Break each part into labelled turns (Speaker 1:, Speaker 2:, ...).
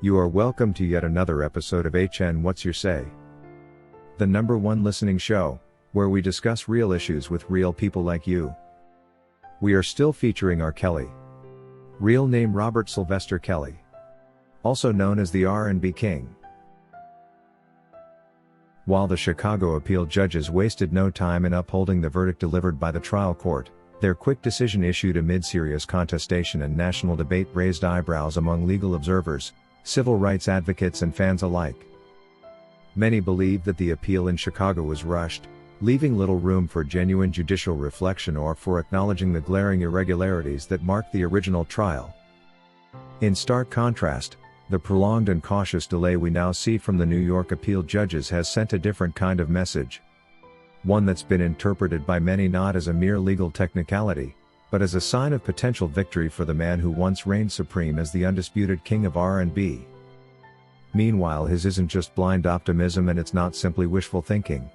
Speaker 1: You are welcome to yet another episode of HN What's Your Say? The #1 listening show, where we discuss real issues with real people like you. We are still featuring R. Kelly. Real name Robert Sylvester Kelly. Also known as the R&B King. While the Chicago appeal judges wasted no time in upholding the verdict delivered by the trial court, their quick decision issued amid serious contestation and national debate raised eyebrows among legal observers, civil rights advocates and fans alike. Many believed that the appeal in Chicago was rushed, leaving little room for genuine judicial reflection or for acknowledging the glaring irregularities that marked the original trial. In stark contrast, the prolonged and cautious delay we now see from the New York appeal judges has sent a different kind of message. One that's been interpreted by many not as a mere legal technicality, but as a sign of potential victory for the man who once reigned supreme as the undisputed king of R&B. Meanwhile, his isn't just blind optimism, and it's not simply wishful thinking.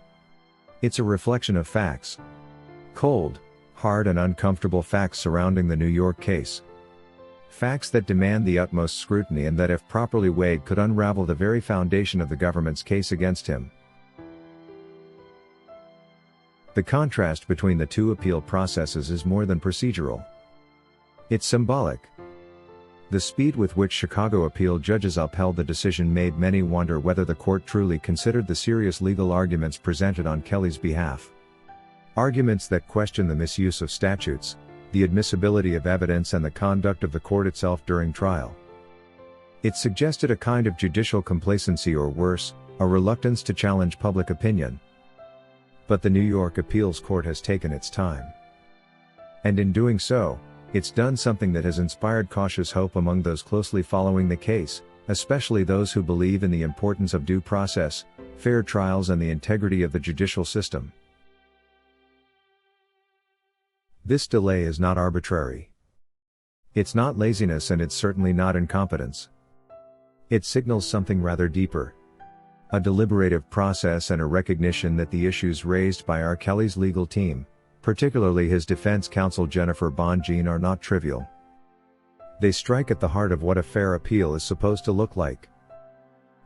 Speaker 1: It's a reflection of facts. Cold, hard and uncomfortable facts surrounding the New York case. Facts that demand the utmost scrutiny and that, if properly weighed, could unravel the very foundation of the government's case against him. The contrast between the two appeal processes is more than procedural. It's symbolic. The speed with which Chicago appeal judges upheld the decision made many wonder whether the court truly considered the serious legal arguments presented on Kelly's behalf. Arguments that question the misuse of statutes, the admissibility of evidence and the conduct of the court itself during trial. It suggested a kind of judicial complacency, or worse, a reluctance to challenge public opinion. But the New York Appeals Court has taken its time. And in doing so, it's done something that has inspired cautious hope among those closely following the case, especially those who believe in the importance of due process, fair trials and the integrity of the judicial system. This delay is not arbitrary. It's not laziness, and it's certainly not incompetence. It signals something rather deeper. A deliberative process and a recognition that the issues raised by R. Kelly's legal team, particularly his defense counsel Jennifer Bonjean, are not trivial. They strike at the heart of what a fair appeal is supposed to look like.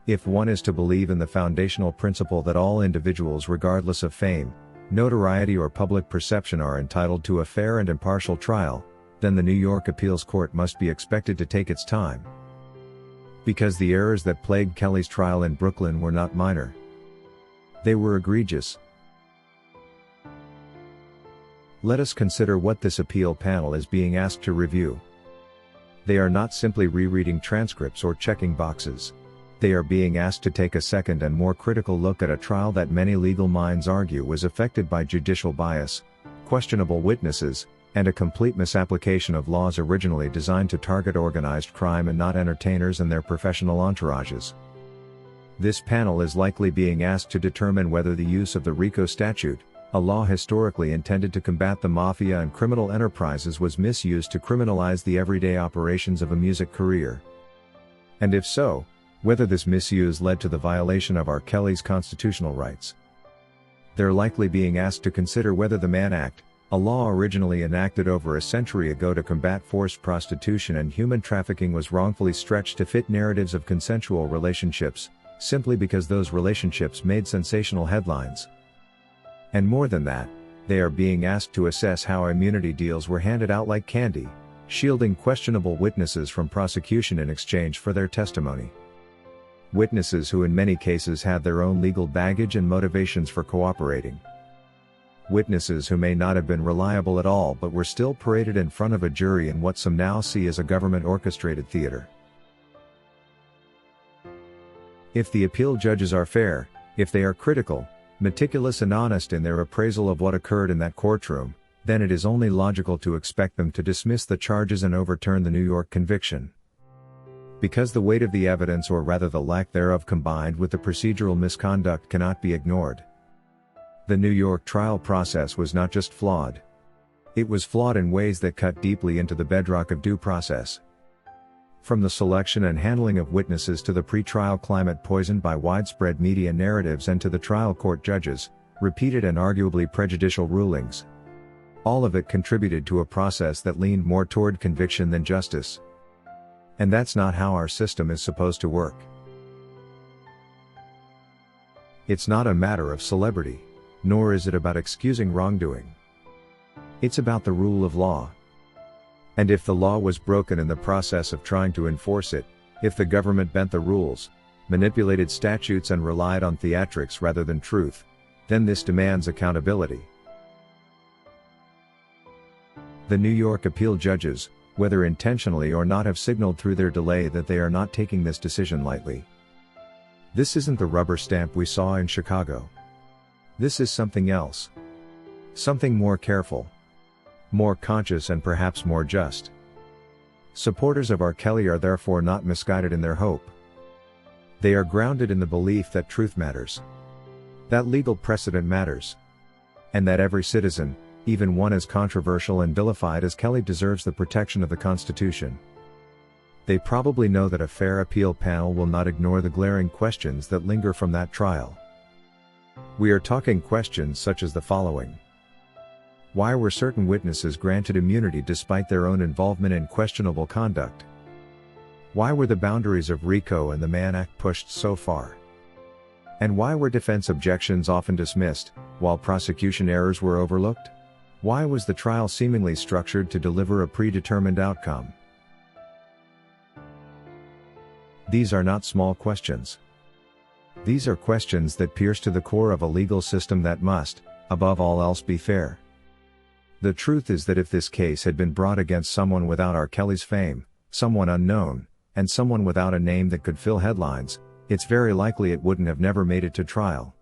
Speaker 1: If one is to believe in the foundational principle that all individuals, regardless of fame, notoriety or public perception, are entitled to a fair and impartial trial, then the New York Appeals Court must be expected to take its time. Because the errors that plagued Kelly's trial in Brooklyn were not minor. They were egregious. Let us consider what this appeal panel is being asked to review. They are not simply rereading transcripts or checking boxes. They are being asked to take a second and more critical look at a trial that many legal minds argue was affected by judicial bias, questionable witnesses, and a complete misapplication of laws originally designed to target organized crime and not entertainers and their professional entourages. This panel is likely being asked to determine whether the use of the RICO statute, a law historically intended to combat the mafia and criminal enterprises, was misused to criminalize the everyday operations of a music career. And if so, whether this misuse led to the violation of R. Kelly's constitutional rights. They're likely being asked to consider whether the Mann Act, a law originally enacted over a century ago to combat forced prostitution and human trafficking, was wrongfully stretched to fit narratives of consensual relationships, simply because those relationships made sensational headlines. And more than that, they are being asked to assess how immunity deals were handed out like candy, shielding questionable witnesses from prosecution in exchange for their testimony. Witnesses who in many cases had their own legal baggage and motivations for cooperating. Witnesses who may not have been reliable at all but were still paraded in front of a jury in what some now see as a government-orchestrated theater. If the appeal judges are fair, if they are critical, meticulous and honest in their appraisal of what occurred in that courtroom, then it is only logical to expect them to dismiss the charges and overturn the New York conviction. Because the weight of the evidence, or rather the lack thereof, combined with the procedural misconduct, cannot be ignored. The New York trial process was not just flawed. It was flawed in ways that cut deeply into the bedrock of due process. From the selection and handling of witnesses to the pre-trial climate poisoned by widespread media narratives and to the trial court judges, repeated and arguably prejudicial rulings. All of it contributed to a process that leaned more toward conviction than justice. And that's not how our system is supposed to work. It's not a matter of celebrity, nor is it about excusing wrongdoing. It's about the rule of law. And if the law was broken in the process of trying to enforce it, if the government bent the rules, manipulated statutes and relied on theatrics rather than truth, then this demands accountability. The New York appeal judges, whether intentionally or not, have signaled through their delay that they are not taking this decision lightly. This isn't the rubber stamp we saw in Chicago. This is something else. Something more careful, more conscious, and perhaps more just. Supporters of R. Kelly are therefore not misguided in their hope. They are grounded in the belief that truth matters, that legal precedent matters, and that every citizen, even one as controversial and vilified as Kelly, deserves the protection of the Constitution. They probably know that a fair appeal panel will not ignore the glaring questions that linger from that trial. We are talking questions such as the following. Why were certain witnesses granted immunity despite their own involvement in questionable conduct? Why were the boundaries of RICO and the Mann Act pushed so far? And why were defense objections often dismissed, while prosecution errors were overlooked? Why was the trial seemingly structured to deliver a predetermined outcome? These are not small questions. These are questions that pierce to the core of a legal system that must, above all else, be fair. The truth is that if this case had been brought against someone without R. Kelly's fame, someone unknown, and someone without a name that could fill headlines, it's very likely it wouldn't have never made it to trial.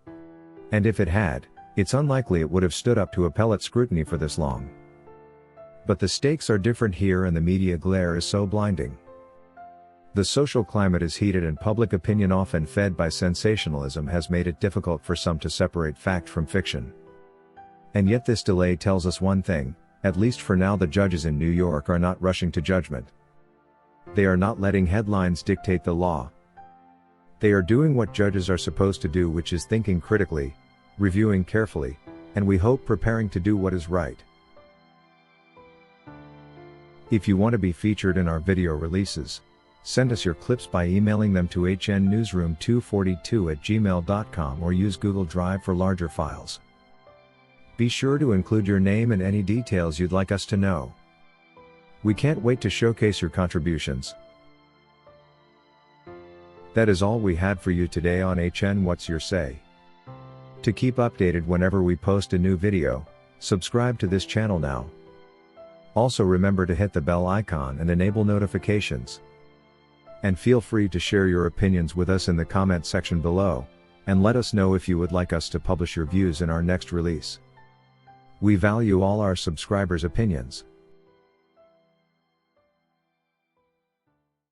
Speaker 1: And if it had, it's unlikely it would have stood up to appellate scrutiny for this long. But the stakes are different here, and the media glare is so blinding. The social climate is heated, and public opinion, often fed by sensationalism, has made it difficult for some to separate fact from fiction. And yet this delay tells us one thing: at least for now, the judges in New York are not rushing to judgment. They are not letting headlines dictate the law. They are doing what judges are supposed to do, which is thinking critically, reviewing carefully, and we hope preparing to do what is right. If you want to be featured in our video releases, send us your clips by emailing them to hnnewsroom242@gmail.com or use Google Drive for larger files. Be sure to include your name and any details you'd like us to know. We can't wait to showcase your contributions. That is all we had for you today on HN What's Your Say? To keep updated whenever we post a new video, subscribe to this channel now. Also remember to hit the bell icon and enable notifications. And feel free to share your opinions with us in the comment section below, and let us know if you would like us to publish your views in our next release. We value all our subscribers' opinions.